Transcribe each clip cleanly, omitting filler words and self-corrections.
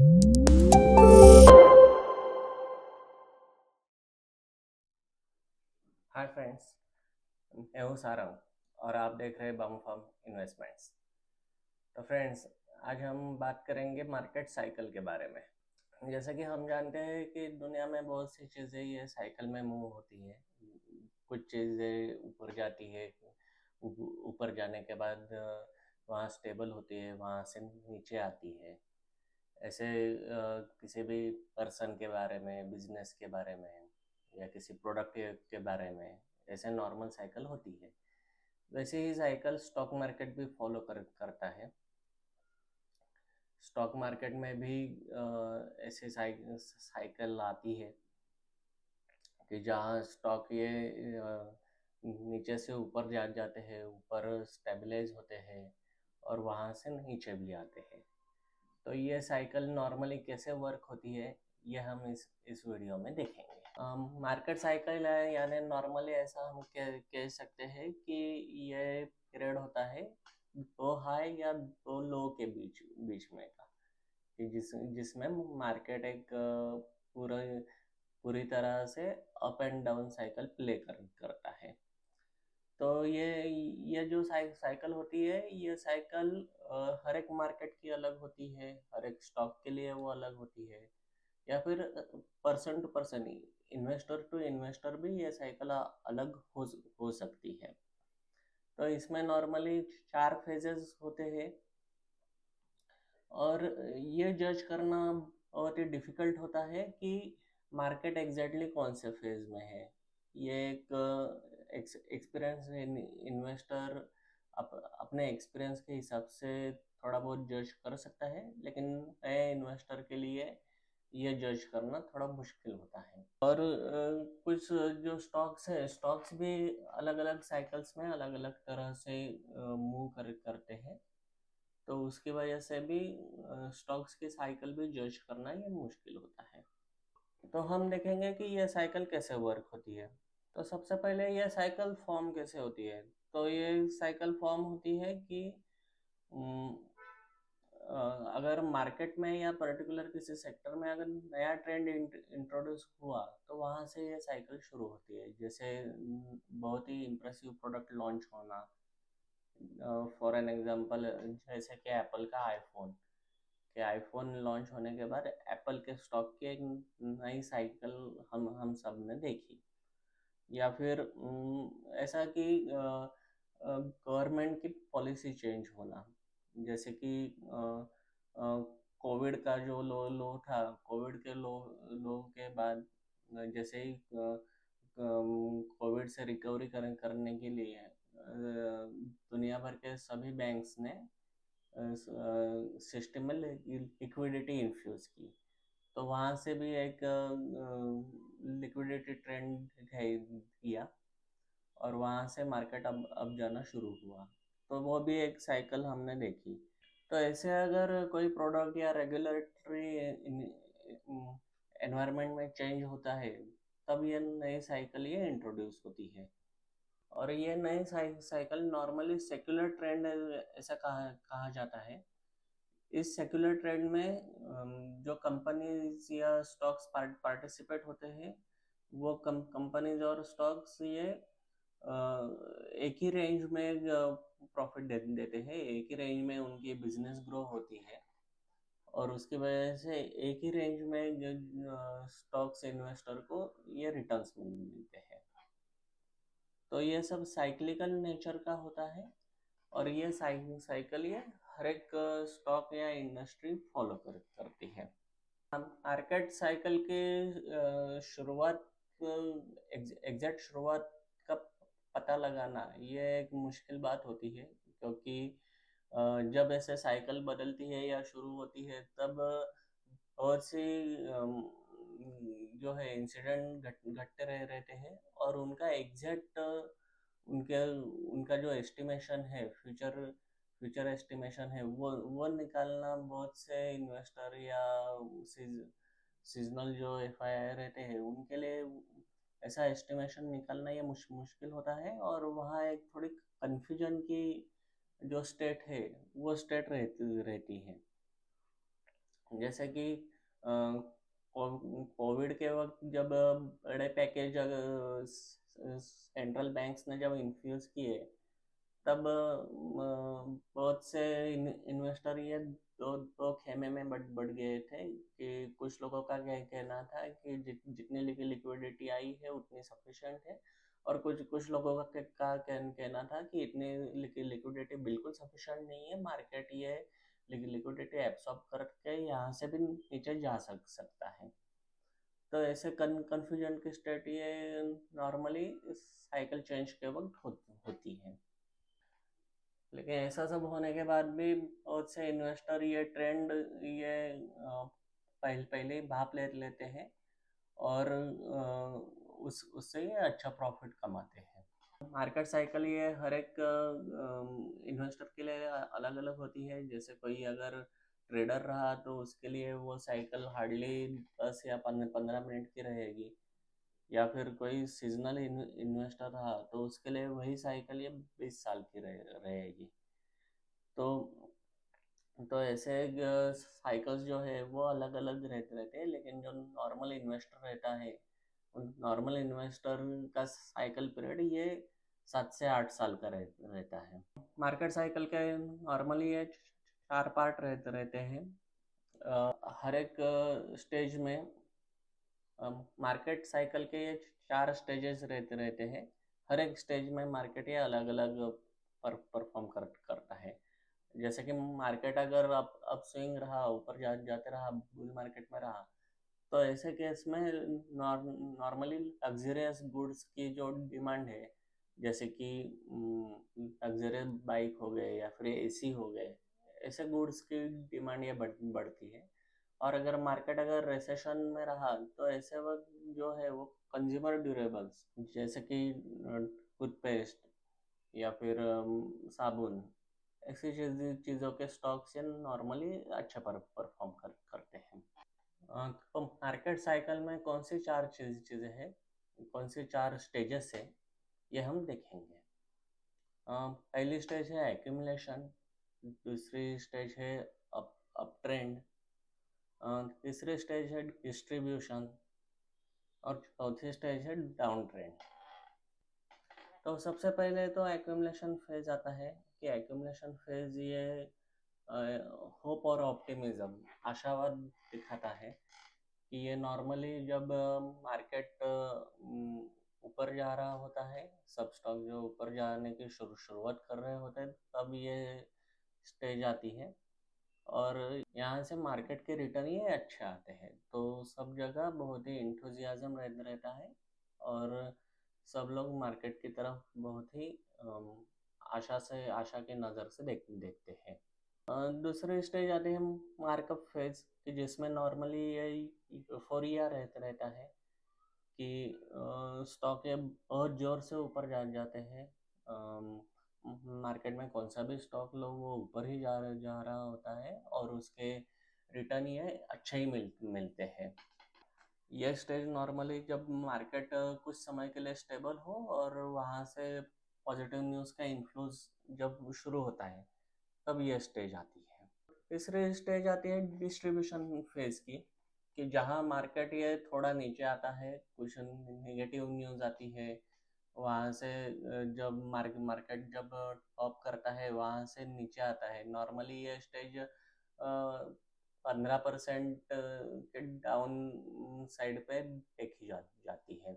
Hi friends, मैं हूँ सारंग और आप देख रहे हैं बम फर्म इन्वेस्टमेंट्स। तो फ्रेंड्स, आज हम बात करेंगे मार्केट साइकिल के बारे में। जैसा कि हम जानते हैं कि दुनिया में बहुत सी चीज़ें ये साइकिल में मूव होती है। कुछ चीज़ें ऊपर जाती है, ऊपर जाने के बाद वहाँ स्टेबल होती है, वहाँ से नीचे आती है। ऐसे किसी भी पर्सन के बारे में, बिजनेस के बारे में या किसी प्रोडक्ट के बारे में ऐसे नॉर्मल साइकिल होती है। वैसे ही साइकिल स्टॉक मार्केट भी फॉलो करता है। स्टॉक मार्केट में भी ऐसे साइकिल आती है कि जहाँ स्टॉक ये नीचे से ऊपर जाते हैं, ऊपर स्टेबलाइज होते हैं और वहाँ से नीचे भी आते हैं। तो ये साइकिल नॉर्मली कैसे वर्क होती है, ये हम इस वीडियो में देखेंगे। मार्केट साइकिल है, यानी नॉर्मली ऐसा हम कह सकते हैं कि ये पीरियड होता है दो हाई या दो लो के बीच बीच में का, कि जिसमें मार्केट एक पूरा पूरी तरह से up and down cycle play करता है। तो ये जो साइकिल होती है, ये साइकिल हर एक मार्केट की अलग होती है, हर एक स्टॉक के लिए वो अलग होती है, या फिर person to person, investor to investor भी ये साइकिल अलग हो सकती है। तो इसमें नॉर्मली 4 फेजेस होते हैं और ये जज करना बहुत ही डिफिकल्ट होता है कि मार्केट एग्जैक्टली कौन से फेज में है। ये एक एक्सपीरियंस इन्वेस्टर अपने एक्सपीरियंस के हिसाब से थोड़ा बहुत जज कर सकता है, लेकिन नए इन्वेस्टर के लिए ये जज करना थोड़ा मुश्किल होता है। और कुछ जो स्टॉक्स है, स्टॉक्स भी अलग अलग साइकिल्स में अलग अलग तरह से मूव करते हैं। तो उसकी वजह से भी स्टॉक्स की साइकिल भी जज करना ये मुश्किल होता है। तो हम देखेंगे कि ये साइकिल कैसे वर्क होती है। तो सबसे पहले ये साइकिल फॉर्म कैसे होती है। तो ये साइकिल फॉर्म होती है कि अम, अगर मार्केट में या पर्टिकुलर किसी सेक्टर में अगर नया ट्रेंड इंट्रोड्यूस हुआ, तो वहाँ से ये साइकिल शुरू होती है। जैसे बहुत ही इम्प्रेसिव प्रोडक्ट लॉन्च होना, फॉर एन एग्जांपल जैसे कि एप्पल का आईफोन, कि आईफोन लॉन्च होने के बाद एप्पल के स्टॉक की एक नई साइकिल हम सब ने देखी। या फिर ऐसा कि गवर्नमेंट की पॉलिसी चेंज होना, जैसे कि कोविड का जो लो था, कोविड के लो के बाद जैसे ही कोविड से रिकवरी करने के लिए दुनिया भर के सभी बैंक्स ने सिस्टम में लिक्विडिटी इन्फ्यूज की। तो वहाँ से भी एक लिक्विडिटी ट्रेंड किया और वहाँ से मार्केट अब जाना शुरू हुआ। तो वो भी एक साइकिल हमने देखी। तो ऐसे अगर कोई प्रोडक्ट या रेगुलेटरी एनवायरनमेंट में चेंज होता है, तब ये नई साइकिल ये इंट्रोड्यूस होती है। और ये नई साइकिल नॉर्मली सेक्युलर ट्रेंड ऐसा कहा जाता है। इस सेक्युलर ट्रेंड में जो कंपनीज या स्टॉक्स पार्टिसिपेट होते हैं, वो कंपनीज और स्टॉक्स ये एक ही रेंज में प्रॉफिट देते हैं, एक ही रेंज में उनकी बिजनेस ग्रो होती है और उसकी वजह से एक ही रेंज में स्टॉक्स इन्वेस्टर को ये रिटर्न्स मिलते हैं। तो ये सब साइक्लिकल नेचर का होता है और ये साइकिल ये हर एक स्टॉक या इंडस्ट्री फॉलो करती है। मार्केट साइकिल के शुरुआत, एग्जैक्ट शुरुआत का पता लगाना ये एक मुश्किल बात होती है, क्योंकि जब ऐसे साइकिल बदलती है या शुरू होती है, तब बहुत सी जो है इंसिडेंट घटते रहते हैं और उनका एग्जैक्ट उनके उनका जो एस्टिमेशन है, फ्यूचर एस्टिमेशन है, वो निकालना बहुत से इन्वेस्टर या सीजनल जो एफआईआई रहते हैं उनके लिए ऐसा एस्टिमेशन निकालना ये मुश्किल होता है। और वहाँ एक थोड़ी कन्फ्यूजन की जो स्टेट है, वो स्टेट रहती है। जैसे कि कोविड के वक्त जब बड़े पैकेज सेंट्रल बैंक्स ने जब इन्फ्यूज़ किए, तब बहुत से इन्वेस्टर ये दो दो खेमे में बढ़ गए थे कि कुछ लोगों का कहना था कि जितनी लिक्विडिटी आई है उतनी सफिशिएंट है, और कुछ कुछ लोगों का कहना था कि इतनी लिक्विडिटी बिल्कुल सफिशिएंट नहीं है, मार्केट ये लिक्विडिटी एब्सॉर्ब करके यहाँ से भी नीचे जा सकता है। तो ऐसे कन्फ्यूजन की स्टेट ये नॉर्मली साइकिल चेंज के वक्त होती है। लेकिन ऐसा सब होने के बाद भी बहुत से इन्वेस्टर ये ट्रेंड ये पहले ही भाप लेते हैं, और उससे ये अच्छा प्रॉफिट कमाते हैं। मार्केट साइकिल ये हर एक इन्वेस्टर के लिए अलग अलग होती है। जैसे कोई अगर ट्रेडर रहा तो उसके लिए वो साइकिल हार्डली 10 या 15 मिनट की रहेगी, या फिर कोई सीजनल इन्वेस्टर रहा तो उसके लिए वही साइकिल ये 20 साल की रहेगी। तो ऐसे साइकिल्स जो है वो अलग अलग रहते हैं, लेकिन जो नॉर्मल इन्वेस्टर रहता है, नॉर्मल इन्वेस्टर का साइकिल पीरियड ये 7 से 8 साल का रहता है। मार्केट साइकिल के नॉर्मली ये 4 पार्ट रहते हैं। हर एक स्टेज में मार्केट साइकिल के ये 4 स्टेजेस रहते हैं। हर एक स्टेज में मार्केट ये अलग अलग परफॉर्म करता है। जैसे कि मार्केट अगर अप स्विंग रहा, ऊपर जाते रहा, बुल मार्केट में रहा, तो ऐसे केस में नॉर्मली लग्जरियस गुड्स की जो डिमांड है, जैसे कि लग्जरियस बाइक हो गए या फिर एसी हो गए, ऐसे गुड्स की डिमांड ये बढ़ती है। और अगर मार्केट अगर रिसेशन में रहा तो ऐसे वक्त जो है वो कंज्यूमर ड्यूरेबल्स जैसे कि टूथपेस्ट या फिर साबुन, ऐसी चीज़ों के स्टॉक्स ये नॉर्मली अच्छा परफॉर्म करते हैं। तो मार्केट साइकिल में कौन सी 4 चीज़ें हैं, कौन सी 4 स्टेजेस है, ये हम देखेंगे। पहली स्टेज है एक्यूमुलेशन, दूसरी स्टेज है अप ट्रेंड, तीसरी स्टेज है डिस्ट्रीब्यूशन, और चौथी स्टेज है डाउन ट्रेंड। तो सबसे पहले तो एक्यूमुलेशन फेज आता है कि एक्यूमुलेशन फेज ये होप और ऑप्टिमिज्म, आशावाद दिखाता है कि ये नॉर्मली जब मार्केट ऊपर जा रहा होता है, सब स्टॉक जो ऊपर जाने की शुरुआत कर रहे होते हैं, तब ये स्टेज आती है, और यहाँ से मार्केट के रिटर्न ये अच्छे आते हैं। तो सब जगह बहुत ही इंथुजियाज्म रहता है, और सब लोग मार्केट की तरफ बहुत ही आशा के नज़र से देखते हैं। दूसरे स्टेज आते हैं मार्कअप फेज, कि जिसमें नॉर्मली ये यूफोरिया रहता है कि स्टॉक ये बहुत ज़ोर से ऊपर जाते हैं। मार्केट में कौन सा भी स्टॉक लो वो ऊपर ही जा रहा होता है, और उसके रिटर्न ये अच्छे ही मिलते हैं। ये स्टेज नॉर्मली जब मार्केट कुछ समय के लिए स्टेबल हो और वहाँ से पॉजिटिव न्यूज़ का इन्फ्लूज जब शुरू होता है, तब ये स्टेज आती है। तीसरी स्टेज आती है डिस्ट्रीब्यूशन फेज की, कि जहाँ मार्केट ये थोड़ा नीचे आता है, कुछ नेगेटिव न्यूज़ आती है, वहाँ से जब मार्केट जब टॉप करता है वहाँ से नीचे आता है। नॉर्मली ये स्टेज 15% के डाउन साइड पे देखी जाती है,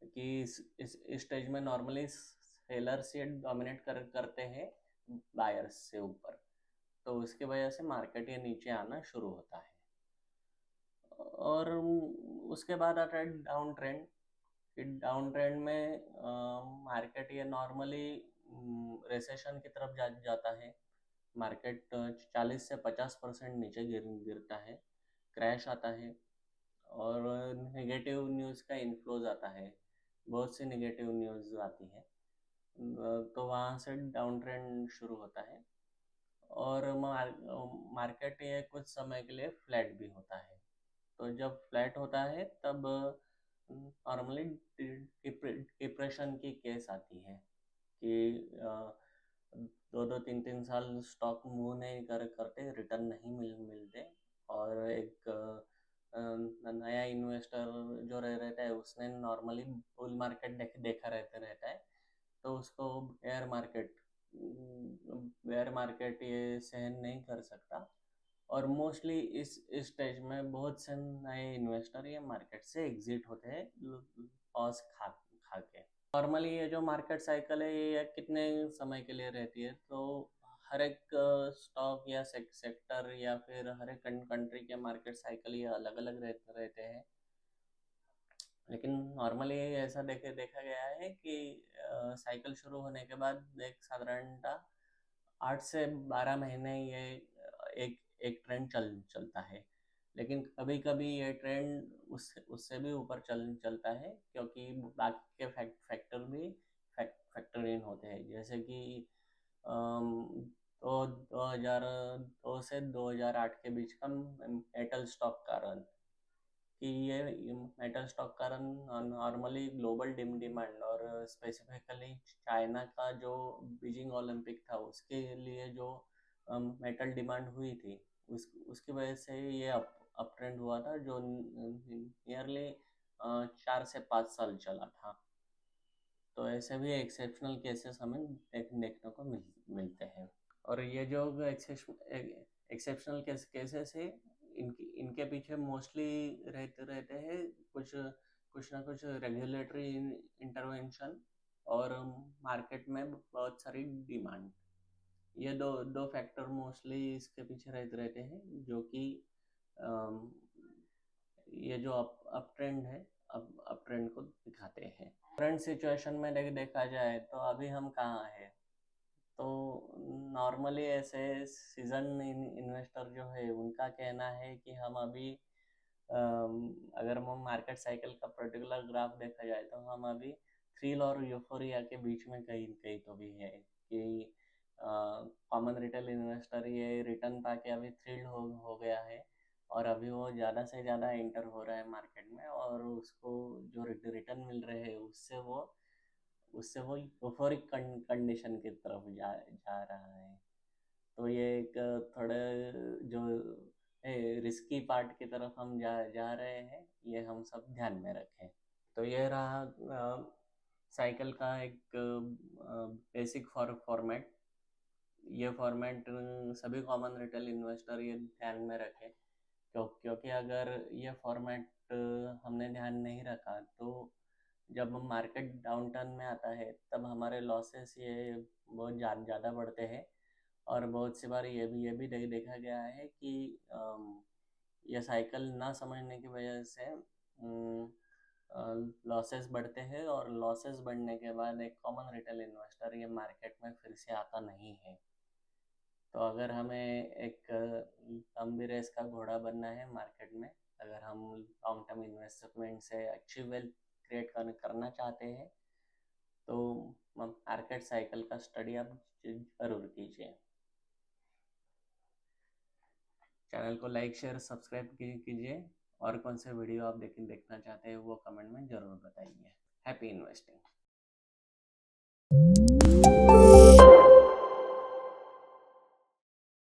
कि इस स्टेज में नॉर्मली सेलर्स ये डोमिनेट करते हैं बायर्स से ऊपर, तो उसकी वजह से मार्केट ये नीचे आना शुरू होता है। और उसके बाद आता है डाउन ट्रेंड, कि डाउन ट्रेंड में मार्केट ये नॉर्मली रिसेशन की तरफ जाता है। मार्केट 40 से 50% नीचे गिरता है, क्रैश आता है, और नेगेटिव न्यूज़ का इन्फ्लोज आता है, बहुत सी नेगेटिव न्यूज़ आती है। तो वहाँ से डाउन ट्रेंड शुरू होता है, और मार्केट ये कुछ समय के लिए फ्लैट भी होता है। तो जब फ्लैट होता है तब नॉर्मली डिप्रेशन की केस आती है, कि 2-2 3-3 साल स्टॉक मूव नहीं करते, रिटर्न नहीं मिलते, और एक नया इन्वेस्टर जो रहता है उसने नॉर्मली बुल मार्केट देखा रहता है, तो उसको बेयर मार्केट ये सहन नहीं कर सकता। और मोस्टली इस स्टेज में बहुत से नए इन्वेस्टर ये मार्केट से एग्जिट होते हैं लॉस खा खा के। नॉर्मली ये जो मार्केट साइकिल है ये कितने समय के लिए रहती है, तो हर एक स्टॉक या सेक्टर या फिर हर एक कंट्री के मार्केट साइकिल ये अलग अलग रहते हैं। लेकिन नॉर्मली ऐसा देखा गया है कि साइकिल शुरू होने के बाद एक साधारणतः 8 से 12 महीने ये एक एक ट्रेंड चलता है। लेकिन कभी कभी ये ट्रेंड उससे भी ऊपर चलता है, क्योंकि बाकी के फैक्टर भी फैक्टर इन होते हैं, जैसे कि तो 2002 से 2008 के बीच का मेटल स्टॉक का रन, कि ये मेटल स्टॉक का रन नॉर्मली ग्लोबल डिमांड और स्पेसिफिकली चाइना का जो बीजिंग ओलंपिक था उसके लिए जो मेटल डिमांड हुई थी, उसकी वजह से ये अप ट्रेंड हुआ था, जो नियरली 4 से 5 साल चला था। तो ऐसे भी एक्सेप्शनल केसेस हमें देखने को मिलते हैं। और ये जो एक्सेप्शनल केसेस है, इनके पीछे मोस्टली रहते रहते हैं कुछ कुछ ना कुछ रेगुलेटरी इंटरवेंशन और मार्केट में बहुत सारी डिमांड। ये दो दो फैक्टर मोस्टली इसके पीछे रहते हैं, जो कि अम, ये जो अप ट्रेंड है, अप ट्रेंड को दिखाते हैं। करंट सिचुएशन में देखा जाए तो अभी हम कहाँ हैं, तो नॉर्मली ऐसे सीजन इन्वेस्टर जो है उनका कहना है कि हम अभी अगर हम मार्केट साइकिल का पर्टिकुलर ग्राफ देखा जाए तो हम अभी थ्रिल और यूफोरिया के बीच में कहीं कहीं तो भी है, कि कॉमन रिटेल इन्वेस्टर ये रिटर्न पाके अभी थ्रिल हो गया है, और अभी वो ज़्यादा से ज़्यादा इंटर हो रहा है मार्केट में, और उसको जो रिटर्न मिल रहे हैं उससे वो यूफोरिक कंडीशन की तरफ जा रहा है। तो ये एक थोड़े जो रिस्की पार्ट की तरफ हम जा रहे हैं, ये हम सब ध्यान में रखें। तो ये रहा साइकिल का एक बेसिक फॉर्मेट। ये फॉर्मेट सभी कॉमन रिटेल इन्वेस्टर ये ध्यान में रखें, क्योंकि अगर ये फॉर्मेट हमने ध्यान नहीं रखा तो जब हम मार्केट डाउनटर्न में आता है तब हमारे लॉसेस ये बहुत ज़्यादा बढ़ते हैं। और बहुत सी बार ये भी देखा गया है कि ये साइकिल ना समझने की वजह से लॉसेस बढ़ते हैं, और लॉसेस बढ़ने के बाद एक कॉमन रिटेल इन्वेस्टर ये मार्केट में फिर से आता नहीं है। तो अगर हमें एक लंबी रेस का घोड़ा बनना है मार्केट में, अगर हम लॉन्ग टर्म इन्वेस्टमेंट से अच्छी वेल्थ क्रिएट करना चाहते हैं, तो मार्केट साइकिल का स्टडी आप जरूर कीजिए। चैनल को लाइक शेयर सब्सक्राइब कीजिए, और कौन से वीडियो आप देखना चाहते हैं वो कमेंट में ज़रूर बताइए। Happy investing.